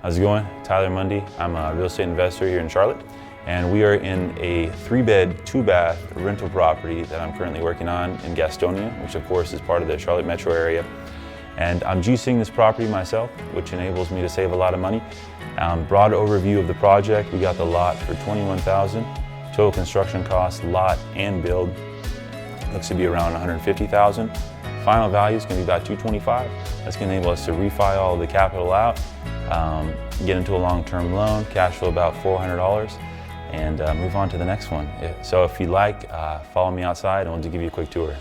How's it going? Tyler Mundy. I'm a real estate investor here in Charlotte, and we are in a 3-bed, 2-bath rental property that I'm currently working on in Gastonia, which of course is part of the Charlotte metro area. And I'm GCing this property myself, which enables me to save a lot of money. Broad overview of the project: we got the lot for $21,000. Total construction cost, lot and build, looks to be around $150,000. Final value is going to be about $225,000. That's going to enable us to refi all the capital out, get into a long-term loan, cash flow about $400, and move on to the next one. So if you like, follow me outside and we'll give you a quick tour.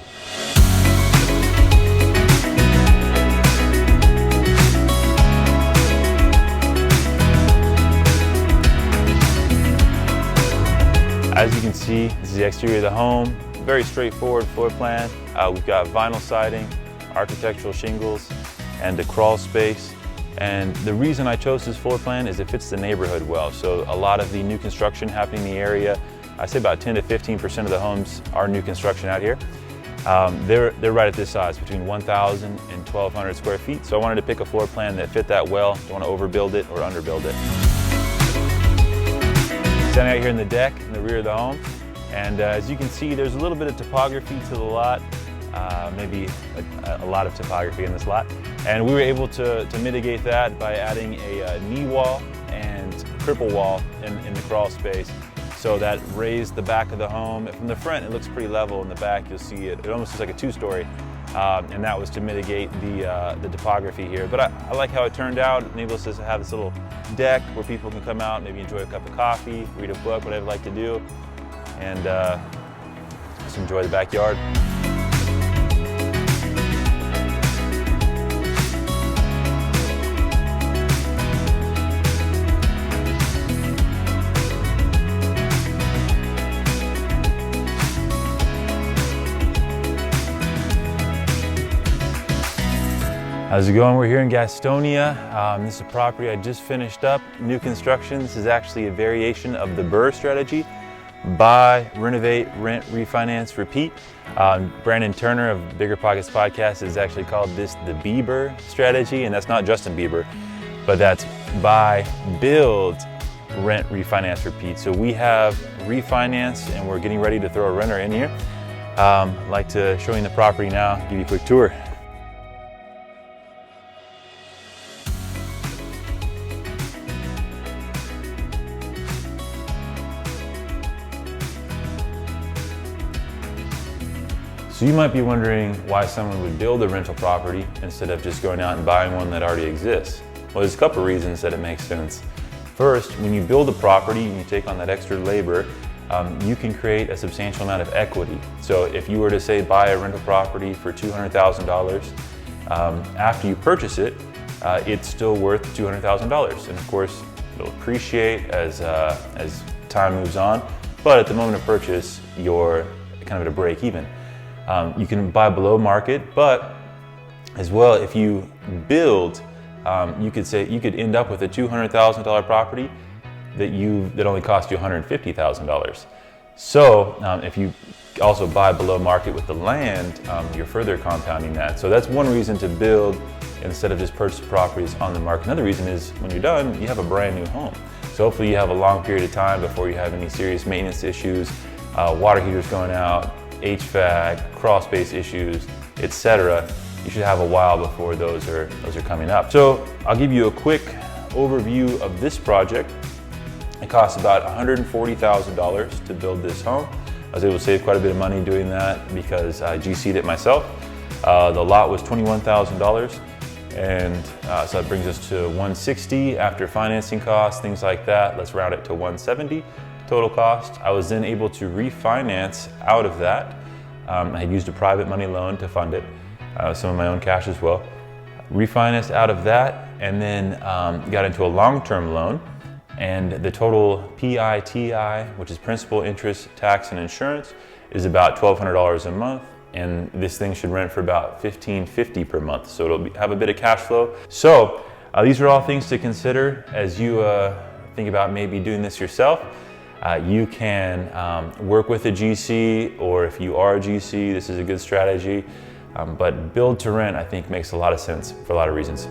As you can see, this is the exterior of the home. Very straightforward floor plan. We've got vinyl siding, architectural shingles, and a crawl space. And the reason I chose this floor plan is it fits the neighborhood well. So a lot of the new construction happening in the area, I say about 10 to 15% of the homes are new construction out here. They're right at this size, between 1,000 and 1,200 square feet. So I wanted to pick a floor plan that fit that well. Don't want to overbuild it or underbuild it. Standing out here in the deck in the rear of the home, and as you can see, there's a little bit of topography to the lot, maybe a lot of topography in this lot, and we were able to mitigate that by adding a knee wall and cripple wall in the crawl space, so that raised the back of the home. From the front, it looks pretty level. In the back, you'll see it almost looks like a 2-story, and that was to mitigate the topography here. But I like how it turned out. It enables us to have this little deck where people can come out, maybe enjoy a cup of coffee, read a book, whatever they like to do, and just enjoy the backyard. How's it going? We're here in Gastonia. This is a property I just finished up. New construction. This is actually a variation of the BRRRR strategy: buy, renovate, rent, refinance, repeat. Brandon Turner of Bigger Pockets Podcast has actually called this the BRRRR strategy, and that's not Justin Bieber, but that's buy, build, rent, refinance, repeat. So we have refinanced and we're getting ready to throw a renter in here. I'd like to show you the property now, give you a quick tour. So you might be wondering why someone would build a rental property instead of just going out and buying one that already exists. Well, there's a couple of reasons that it makes sense. First, when you build a property and you take on that extra labor, you can create a substantial amount of equity. So if you were to say buy a rental property for $200,000, after you purchase it, it's still worth $200,000. And of course, it'll appreciate as time moves on. But at the moment of purchase, you're kind of at a break even. You can buy below market, but as well, if you build, you could end up with a $200,000 property that only cost you $150,000. So if you also buy below market with the land, you're further compounding that. So that's one reason to build instead of just purchase properties on the market. Another reason is when you're done, you have a brand new home. So hopefully you have a long period of time before you have any serious maintenance issues, water heaters going out, HVAC, crawl space issues, etc. You should have a while before those are coming up. So I'll give you a quick overview of this project. It costs about $140,000 to build this home. I was able to save quite a bit of money doing that because I GC'd it myself. The lot was $21,000, and so that brings us to $160,000 after financing costs, things like that. Let's round it to $170,000. Total cost. I was then able to refinance out of that. I had used a private money loan to fund it, some of my own cash as well. Refinanced out of that, and then got into a long-term loan, and the total PITI, which is principal, interest, tax, and insurance, is about $1,200 a month, and this thing should rent for about $1,550 per month, so it'll have a bit of cash flow. So these are all things to consider as you think about maybe doing this yourself. You can work with a GC, or if you are a GC, this is a good strategy. But build to rent, I think, makes a lot of sense for a lot of reasons.